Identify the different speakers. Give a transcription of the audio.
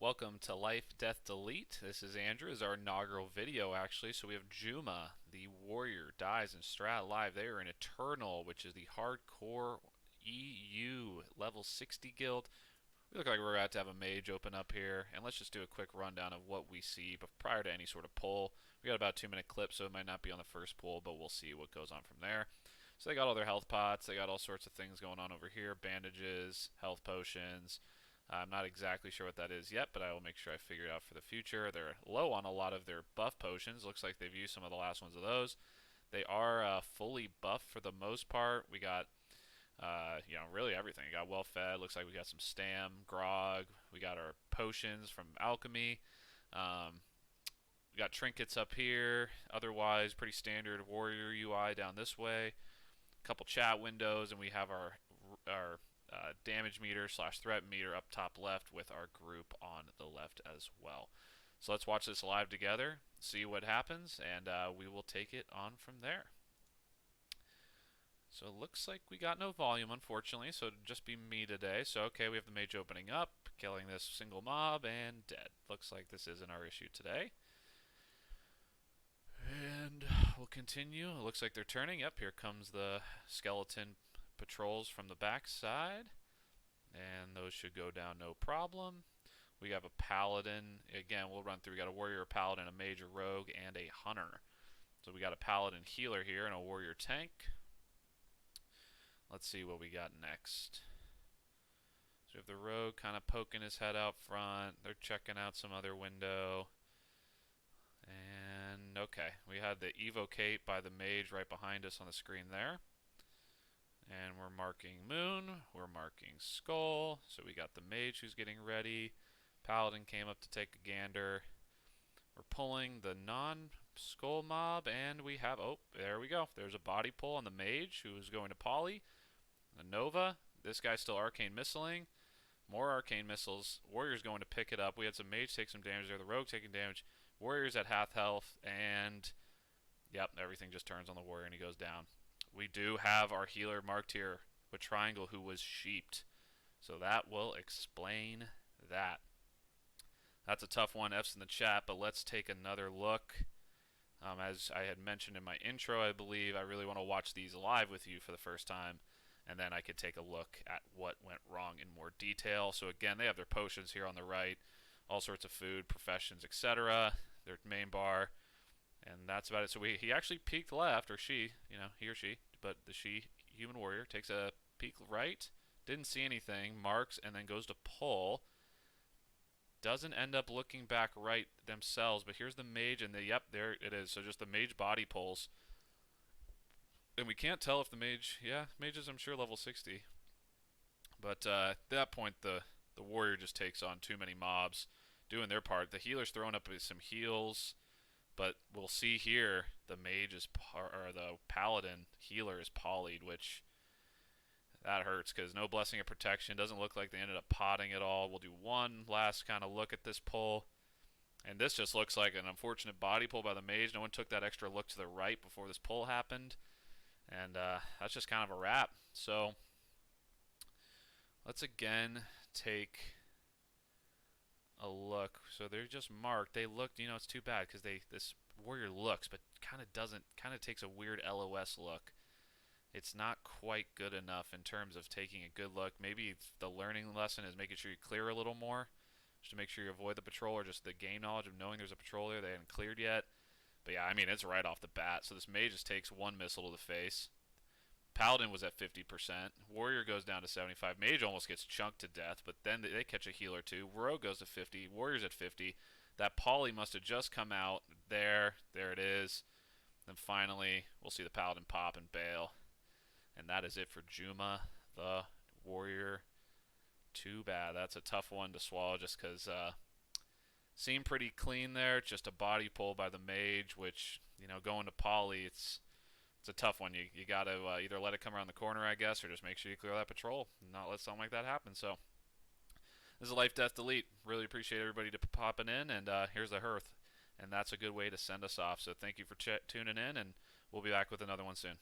Speaker 1: Welcome to Life, Death, Delete. This is Andrew. This is our inaugural video, actually. So we have Juma, the warrior, dies in Strat live. They are in Eternal, which is the hardcore EU level 60 guild. We look like we're about to have a mage open up here, and let's just do a quick rundown of what we see prior to any sort of pull. We got about a 2-minute clip, so it might not be on the first pull, but we'll see what goes on from there. So they got all their health pots, they got all sorts of things going on over here, bandages, health potions. I'm not exactly sure what that is yet, but I will make sure I figure it out for the future. They're low on a lot of their buff potions. Looks like they've used some of the last ones of those. They are fully buffed for the most part. We got really everything. We got well fed. Looks like we got some stam, grog. We got our potions from alchemy. We got trinkets up here. Otherwise, pretty standard warrior UI down this way. A couple chat windows, and we have our damage meter / threat meter up top left with our group on the left as well. So let's watch this live together, see what happens, and we will take it on from there. So it looks like we got no volume, unfortunately, so it'll just be me today. So okay, we have the mage opening up, killing this single mob, and dead. Looks like this isn't our issue today. And we'll continue. It looks like they're turning. Yep, here comes the skeleton patrols from the backside. And those should go down no problem. We have a paladin. Again, we'll run through. We got a warrior, a paladin, a mage, a rogue, and a hunter. So we got a paladin healer here and a warrior tank. Let's see what we got next. So we have the rogue kind of poking his head out front. They're checking out some other window. And okay, we had the evocate by the mage right behind us on the screen there. And we're marking moon, we're marking skull, so we got the mage who's getting ready. Paladin came up to take a gander. We're pulling the non-skull mob, and we have, oh, there we go. There's a body pull on the mage who is going to poly. A Nova, this guy's still arcane missiling. More arcane missiles. Warrior's going to pick it up. We had some mage take some damage there, the rogue taking damage. Warrior's at half health, and yep, everything just turns on the warrior and he goes down. We do have our healer marked here with triangle who was sheeped. So that will explain that. That's a tough one. F's in the chat, but let's take another look. As I had mentioned in my intro, I believe I really want to watch these live with you for the first time, and then I could take a look at what went wrong in more detail. So again, they have their potions here on the right, all sorts of food, professions, etc. Their main bar. And that's about it. So he actually peeked left, or she, he or she, but the she, human warrior, takes a peek right, didn't see anything, marks, and then goes to pull. Doesn't end up looking back right themselves, but here's the mage, and yep, there it is. So just the mage body pulls. And we can't tell if the mage, mage is, I'm sure, level 60. But at that point, the warrior just takes on too many mobs, doing their part. The healer's throwing up some heals. But we'll see here, the mage is, or the paladin healer is polyed, which that hurts because no blessing of protection. Doesn't look like they ended up potting at all. We'll do one last kind of look at this pull. And this just looks like an unfortunate body pull by the mage. No one took that extra look to the right before this pull happened. And that's just kind of a wrap. So let's again take a look. So they're just marked. They looked, it's too bad because this warrior looks, but kind of takes a weird LOS look. It's not quite good enough in terms of taking a good look. Maybe the learning lesson is making sure you clear a little more, just to make sure you avoid the patrol, or just the game knowledge of knowing there's a patrol there they haven't cleared yet. But yeah, I mean, it's right off the bat. So this mage just takes one missile to the face. Paladin was at 50%. Warrior goes down to 75. Mage almost gets chunked to death, but then they catch a healer too. Rogue goes to 50. Warrior's at 50. That poly must have just come out. There it is. Then finally, we'll see the Paladin pop and bail. And that is it for Juma, the warrior. Too bad. That's a tough one to swallow just because seemed pretty clean there. Just a body pull by the mage, which, going to poly, it's a tough one. You got to either let it come around the corner, I guess, or just make sure you clear that patrol and not let something like that happen. So this is Life, Death, Delete. Really appreciate everybody popping in, and here's the hearth. And that's a good way to send us off. So thank you for tuning in, and we'll be back with another one soon.